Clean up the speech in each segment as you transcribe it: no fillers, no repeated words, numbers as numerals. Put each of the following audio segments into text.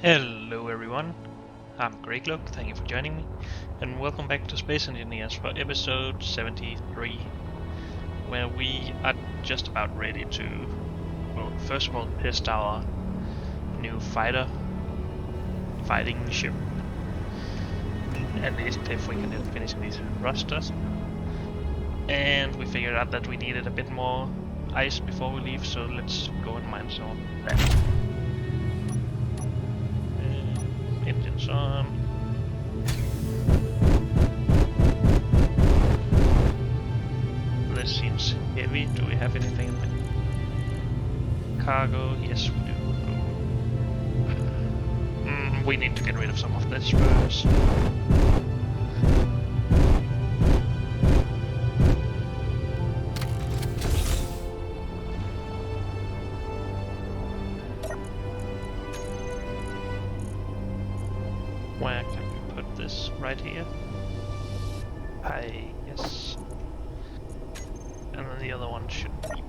Hello everyone, I'm Greyglook, thank you for joining me, and welcome back to Space Engineers for episode 73, where we are just about ready to, well, first of all test our new fighting ship, at least if we can finish these thrusters, and we figured out that we needed a bit more ice before we leave, so let's go and mine some of that. Engines on. This seems heavy. Do we have anything in the cargo? Yes, we do. We need to get rid of some of this first. Where can we put this? Right here? Yes. And then the other one should be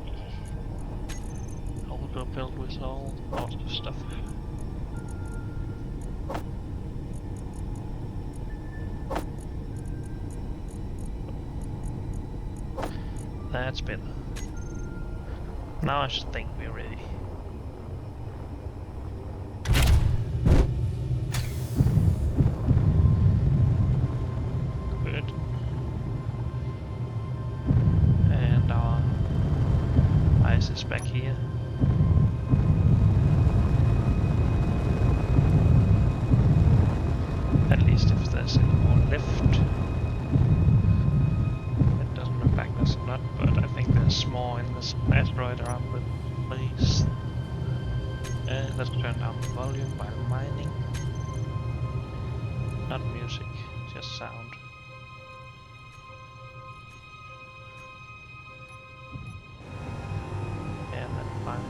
also filled with all sorts of stuff. That's better. Now I should think we're ready. Good. And our ice is back here. At least if there's any more left. It doesn't look like there's not, but I think there's more in this asteroid around the place. Let's turn down the volume while mining. Not music, just sound. And then mine.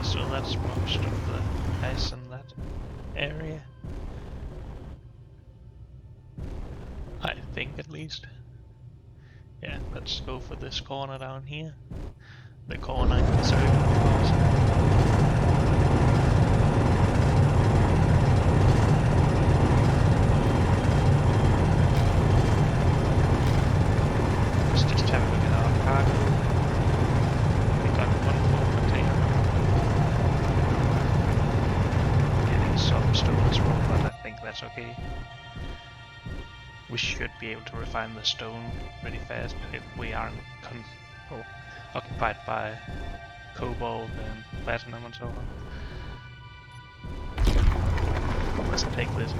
So that's most of the ice in that area. I think at least. Yeah, let's go for this corner down here. The corner in the circle. Let's just have a look at our cargo. We got one full container. Getting some stone as well, but I think that's okay. We should be able to refine the stone pretty fast if we aren't occupied by cobalt and platinum and so on. Let's take this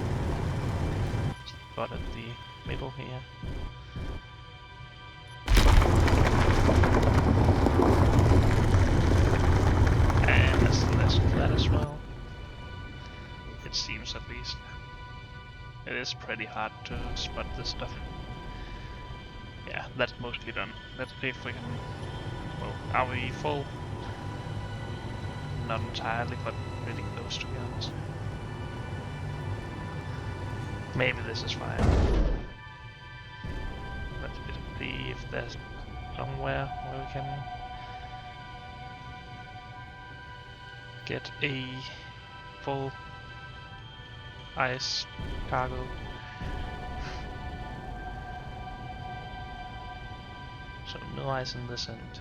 spot at the middle here. And that's less of that as well. It seems at least. It is pretty hard to spot this stuff. Yeah, that's mostly done. Let's see if we can... Well, are we full? Not entirely, but pretty close to be honest. Maybe this is fine. Let's see if there's somewhere where we can get a full ice cargo. So no ice in this end.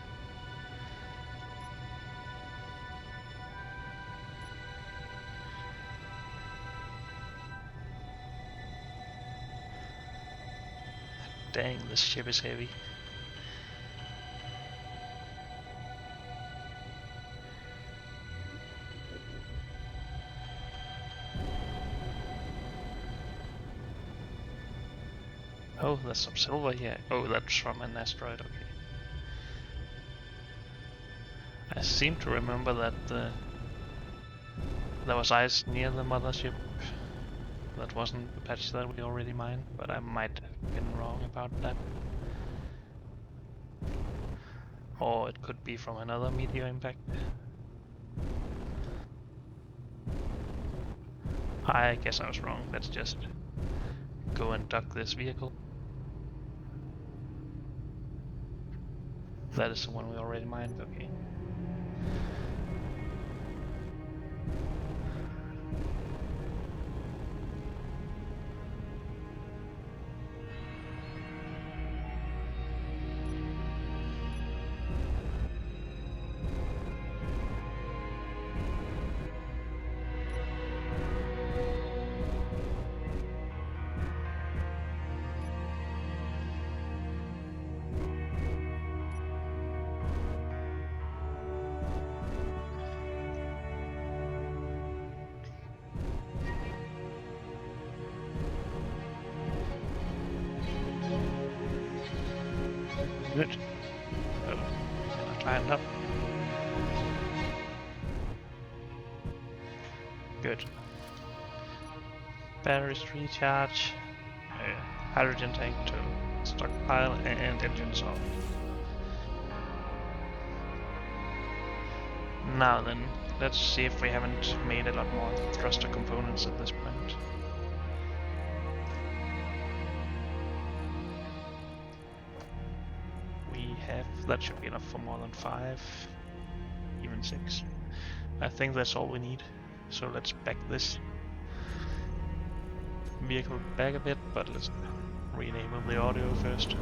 Dang, this ship is heavy. Oh, there's some silver here. Oh, that's from an asteroid, okay. I seem to remember that there was ice near the mothership. That wasn't the patch that we already mined, but I might have been wrong about that. Or it could be from another meteor impact. I guess I was wrong. Let's just go and duck this vehicle. That is the one we already mined, okay. Good. Oh, I climbed up. Good. Batteries to recharge. Hydrogen tank to stockpile and engines off. Now then, let's see if we haven't made a lot more thruster components at this point. That should be enough for more than 5, even 6. I think that's all we need. So let's back this vehicle back a bit, but let's rename the audio first.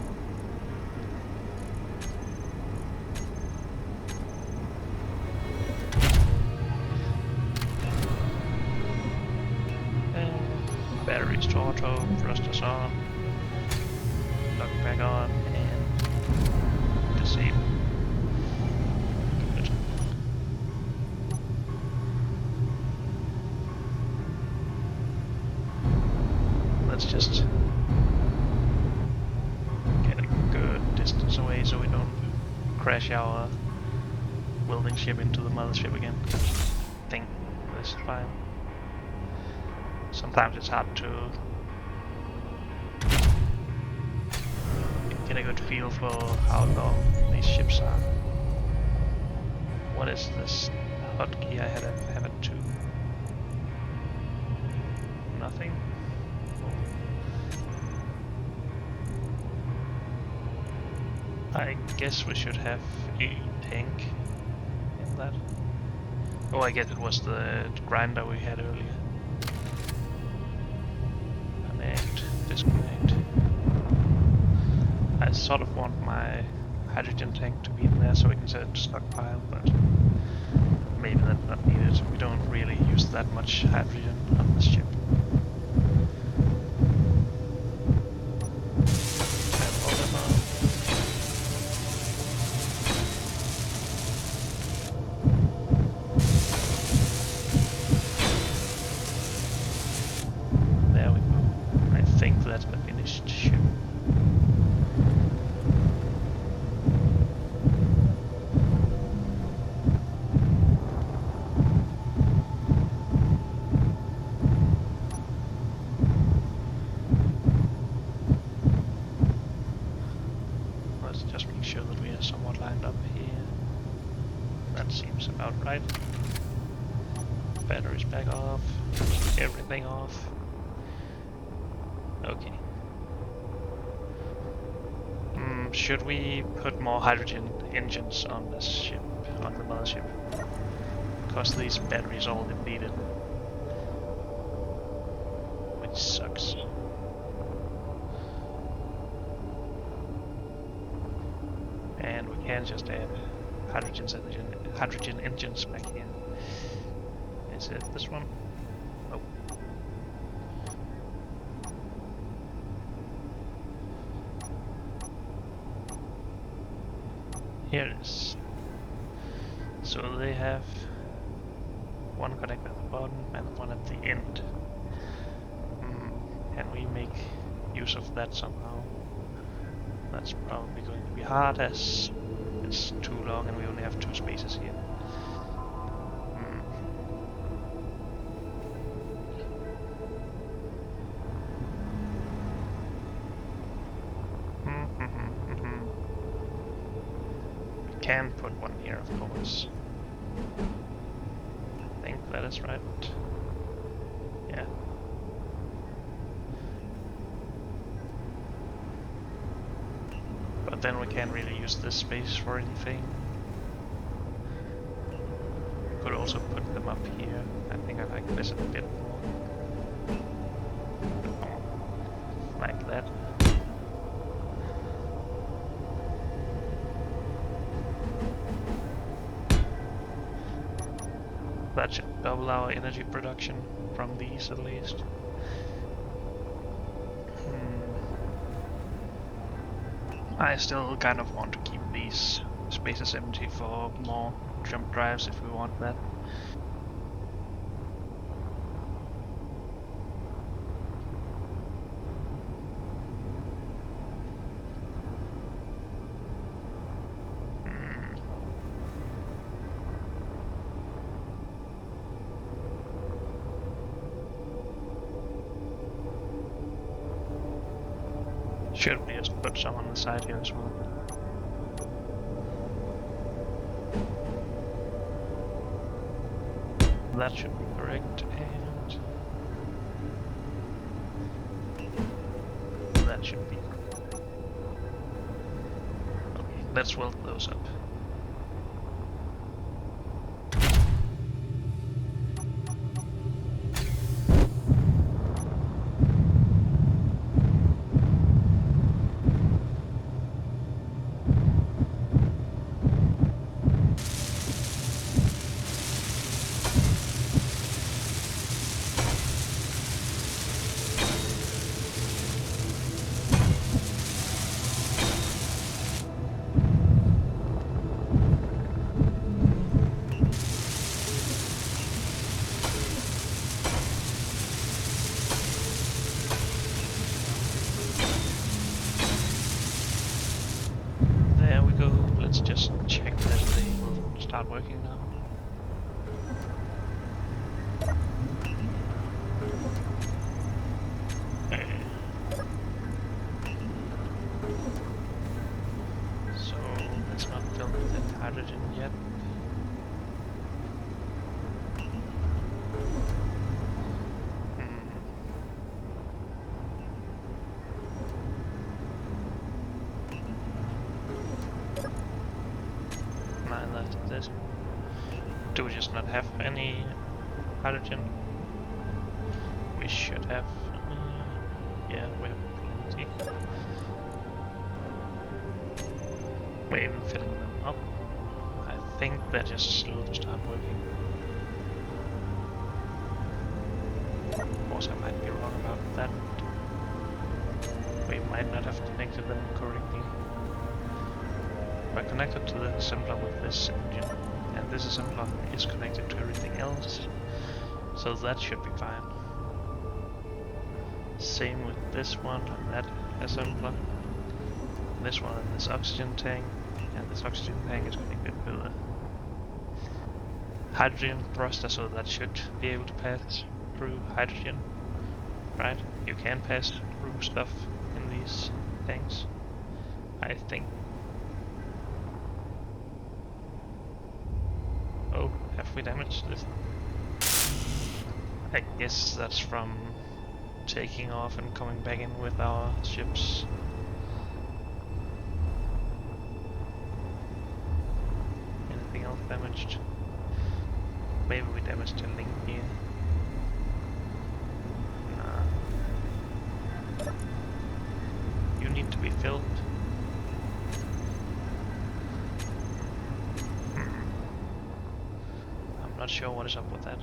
And batteries to auto, thrusters on, lock back on, and disable. Good. Let's just get a good distance away so we don't crash our welding ship into the mothership again. I think this is fine. Sometimes it's hard to get a good feel for how long these ships are. What is this hotkey I have it to? Nothing. I guess we should have a tank in that. Oh, I guess it was the grinder we had earlier. Connect, disconnect. I sort of want my hydrogen tank to be in there so we can set it to stockpile, but maybe that's not needed. We don't really use that much hydrogen on this ship. There we go. I think that's a finished ship. Right. Batteries back off. Everything off. Okay. Should we put more hydrogen engines on this ship, on the mothership? Because these batteries all depleted. Which sucks. And we can just add hydrogen engines back here. Is it this one? Oh. Here it is. So they have one connector at the bottom and one at the end. Can we make use of that somehow? That's probably going to be hard as it's takes too long and we only have 2 spaces here. We can put one here, of course. I think that is right. Yeah. But then we can't really use this space for anything. We could also put them up here. I think I like this a bit more. Like that. That should double our energy production from these at least. I still kind of want to keep these spaces empty for more jump drives if we want that. Should we just put some on the side here as well? That should be correct, and that should be. Okay, let's weld those up. Let's just check that they will start working now. So let's not fill with the hydrogen yet. This. Do we just not have any hydrogen? We should have. Yeah, we have plenty. We're even filling them up. I think they're just slow to start working. Of course, I might be wrong about that. We might not have connected them correctly. We're connected to the assembler with this engine, and this assembler is connected to everything else, so that should be fine. Same with this one and that assembler. This one and this oxygen tank, and this oxygen tank is connected with a hydrogen thruster, so that should be able to pass through hydrogen. Right? You can pass through stuff in these tanks, I think. Oh, have we damaged this? I guess that's from taking off and coming back in with our ships. Anything else damaged? Maybe we damaged a link here. Nah. You need to be filled. Not sure what is up with that.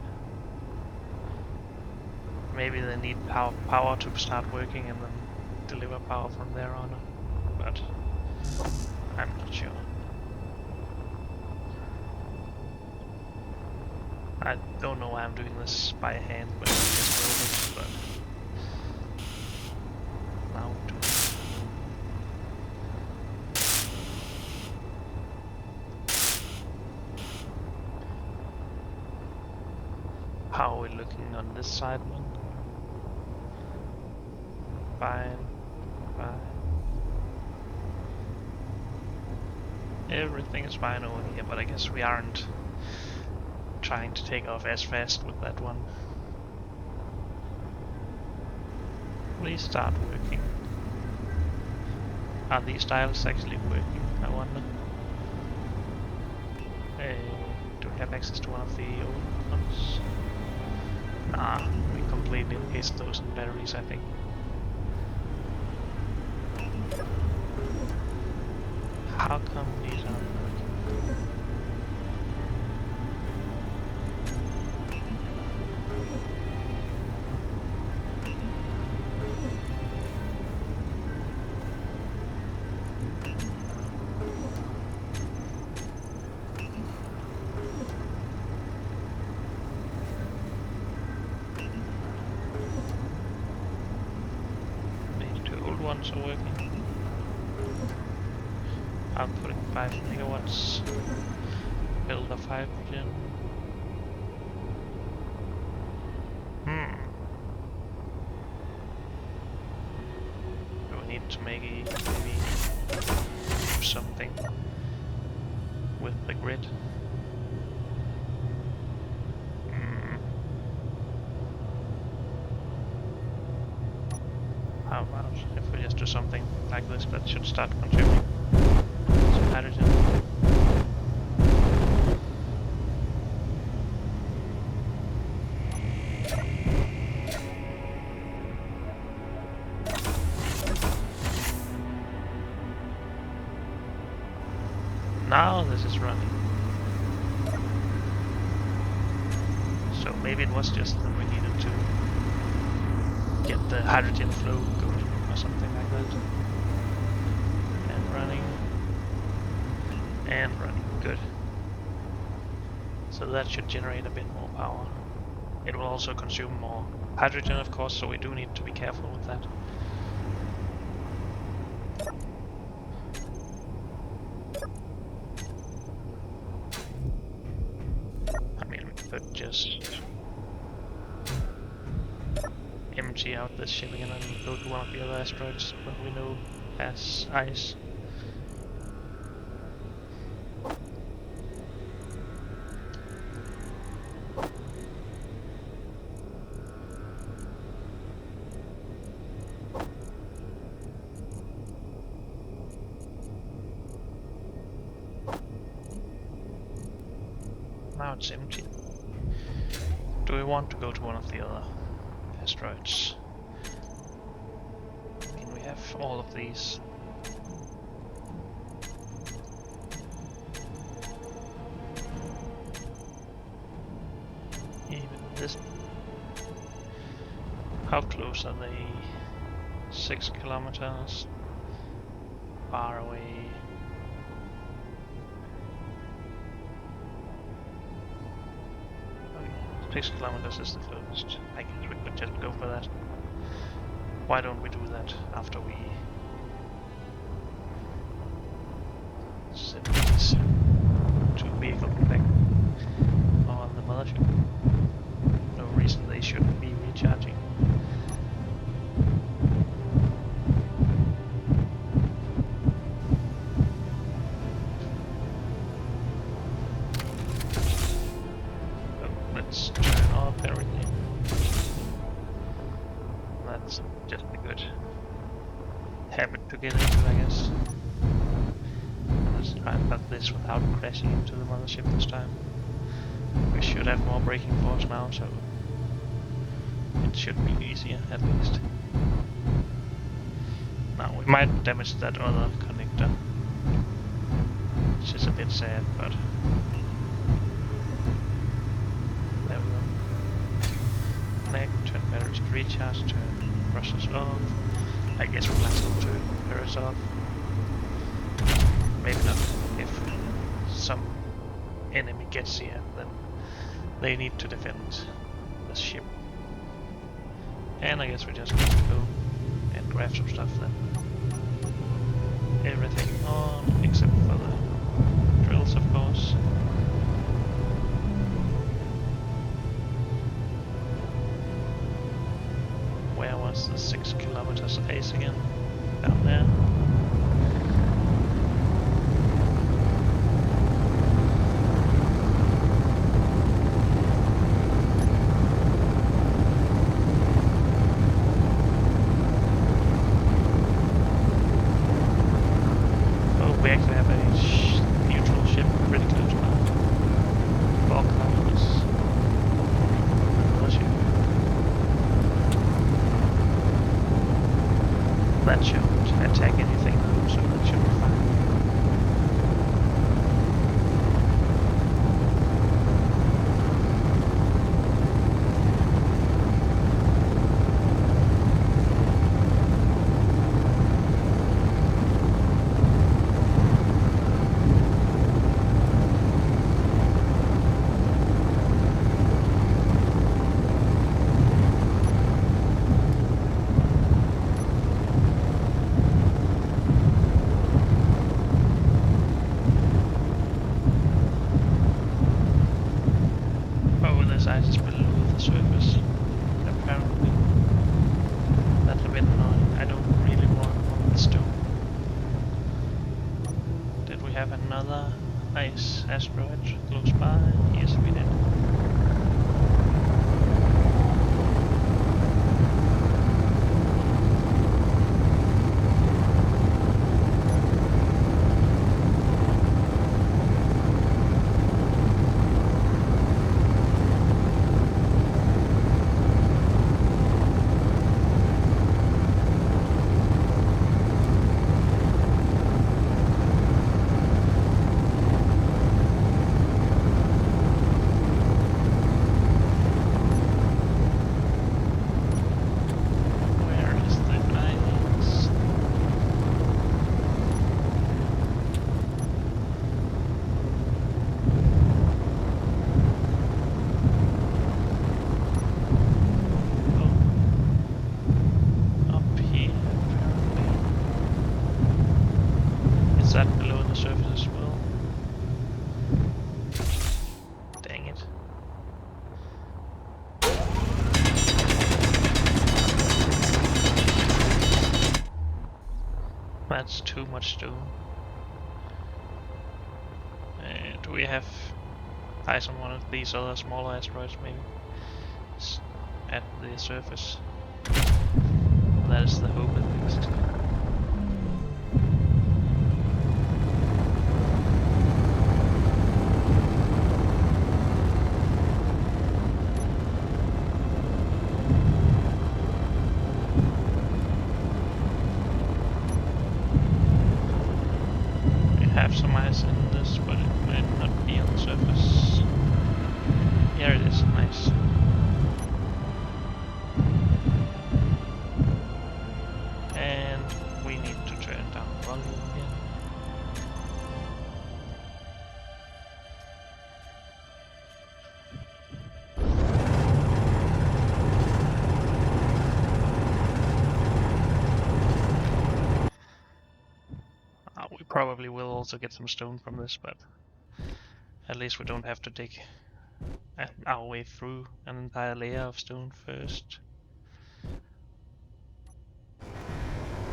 Maybe they need power to start working and then deliver power from there on, but I'm not sure. I don't know why I'm doing this by hand, but I just will, but now How are we looking on this side then? Fine, fine. Everything is fine over here, but I guess we aren't trying to take off as fast with that one. Please start working. Are these tiles actually working, I wonder? Do we have access to one of the old ones? Nah, we completely encased those in batteries, I think. How come these aren't working? Maybe two old ones are working. Outputting 5 megawatts. Build of hydrogen. Do we need to maybe do something with the grid? How about if we just do something like this that should start consuming some hydrogen? Now this is running. So maybe it was just that we needed to get the hydrogen flow going or something like that. And running. And running. Good. So that should generate a bit more power. It will also consume more hydrogen, of course, so we do need to be careful with that. I mean, we could just empty out this ship again and go to one of the other asteroids that we know has ice. Now it's empty. Do we want to go to one of the other asteroids? Can we have all of these? Even this. How close are they? 6 kilometers. Far away. 6 kilometers is the closest. I guess we could just go for that. Why don't we do that after we set these 2 vehicles back on the mothership? No reason they shouldn't be recharging. Let's turn off everything. That's just a good habit to get into, I guess. Let's try and cut this without crashing into the mothership this time. We should have more braking force now, so it should be easier at least. Now we might damage that other connector, which is a bit sad, but there we go. Connect, turn batteries to recharge, turn thrusters off. I guess we might as well turn barriers off. Maybe not. If some enemy gets here, then they need to defend the ship. And I guess we just need to go and grab some stuff then. Everything on except for the drills, of course. it has ice again. Down there. Oh, we actually have a neutral ship pretty close by. 4 kilometers. Another ship. That shouldn't attack anything, so that should be fine. Oh, this ice is below the surface, apparently. That's a bit annoying. I don't really want the stone. Did we have another ice asteroid close by? Yes, we did. Where is the ice? Oh, up here apparently. Is that below the surface as well? Dang it. That's too much stone. Do we have ice on one of these other smaller asteroids maybe? At the surface. That is the hope at least. We have some ice in this, but it might not be on the surface. Here it is, nice. And we need to turn down volume again. We probably will also get some stone from this, but at least we don't have to dig our way through an entire layer of stone first.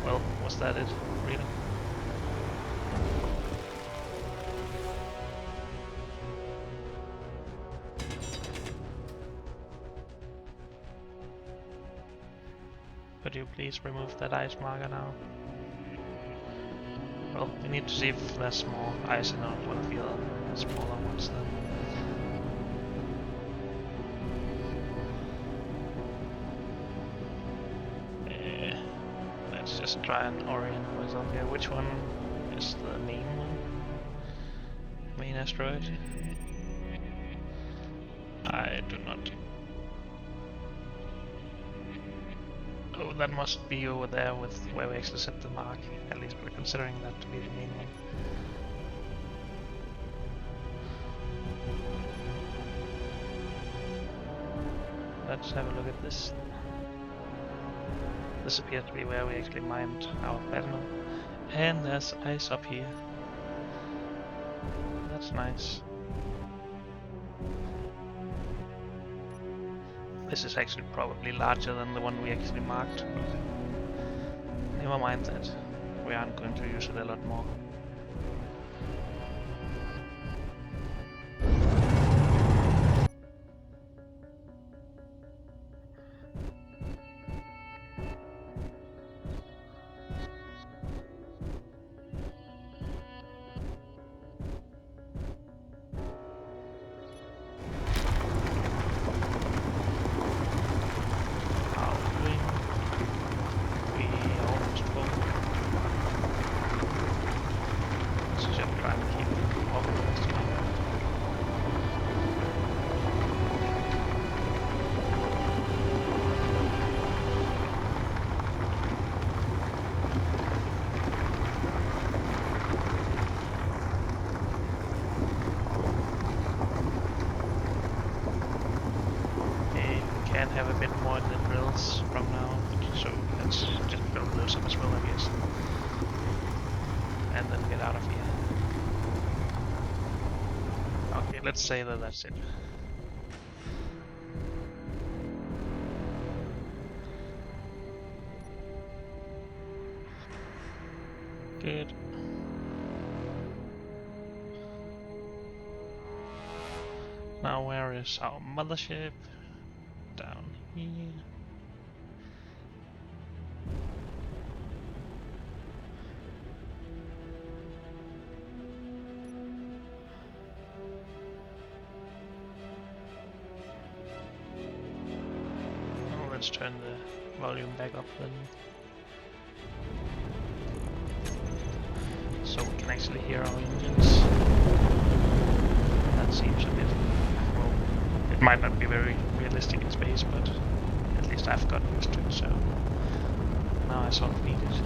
Well, was that it, really? Could you please remove that ice marker now? Well, we need to see if there's more ice in one of the other smaller ones then. Let's just try and orient myself here. Which one is the main one? Main asteroid? I do not. Oh, that must be over there with where we actually set the mark. At least we're considering that to be the main one. Let's have a look at this. This appears to be where we actually mined our platinum. And there's ice up here. That's nice. This is actually probably larger than the one we actually marked. never mind that. We aren't going to use it a lot more. Have a bit more in the drills from now, so let's just build those up as well, I guess, and then get out of here. Okay, let's say that that's it. Good. Now where is our mothership? Down here. Now let's turn the volume back up then, so we can actually hear our engines. That seems a bit, well, it might not be very realistic in space, but at least I've gotten used to it, so now I sort of need it.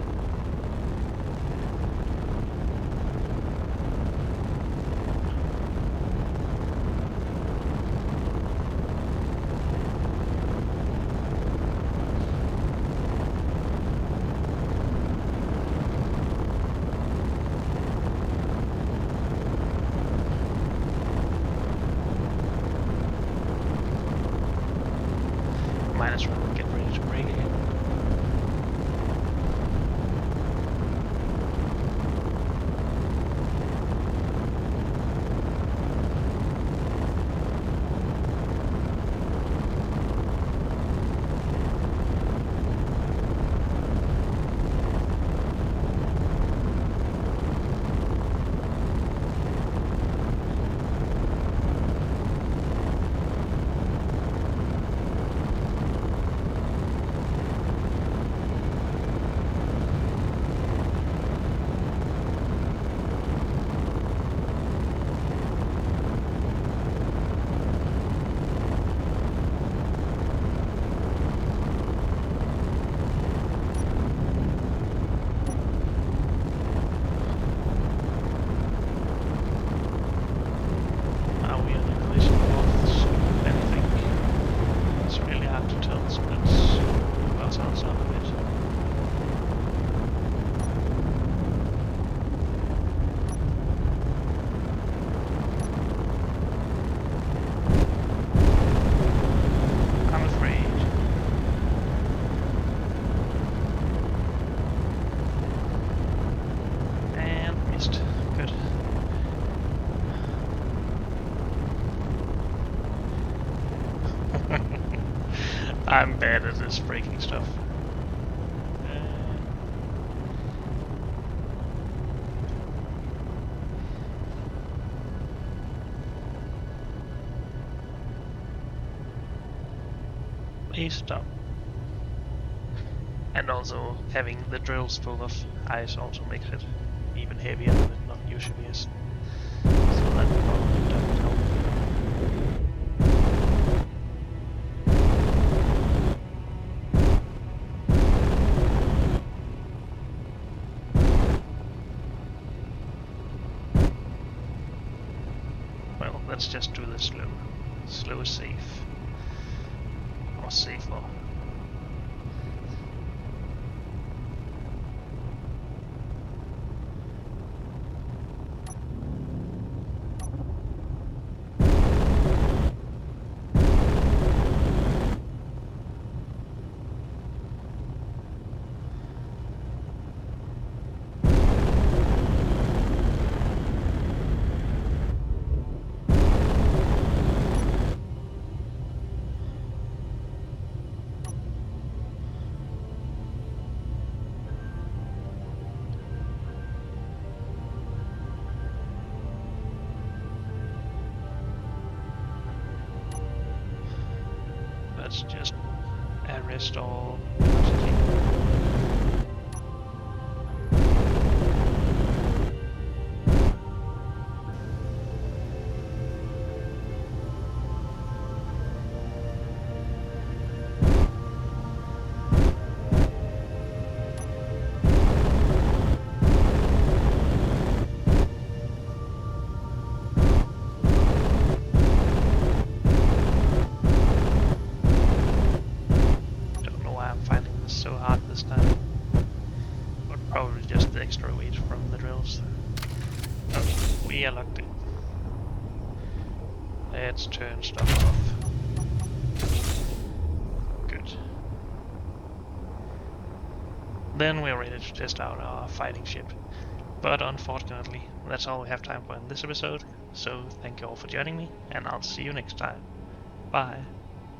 Might as well get ready to break again. I'm bad at this breaking stuff. Please stop. And also having the drills full of ice also makes it even heavier than it not usually is. So that probably doesn't help. Well, let's just do this slow. Slow is safe. Or safer. let's just arrest all velocity. So hard this time. But probably just the extra weight from the drills. Okay, we are locked in. Let's turn stuff off. Good. Then we're ready to test out our fighting ship. But unfortunately, that's all we have time for in this episode. So thank you all for joining me, and I'll see you next time. Bye.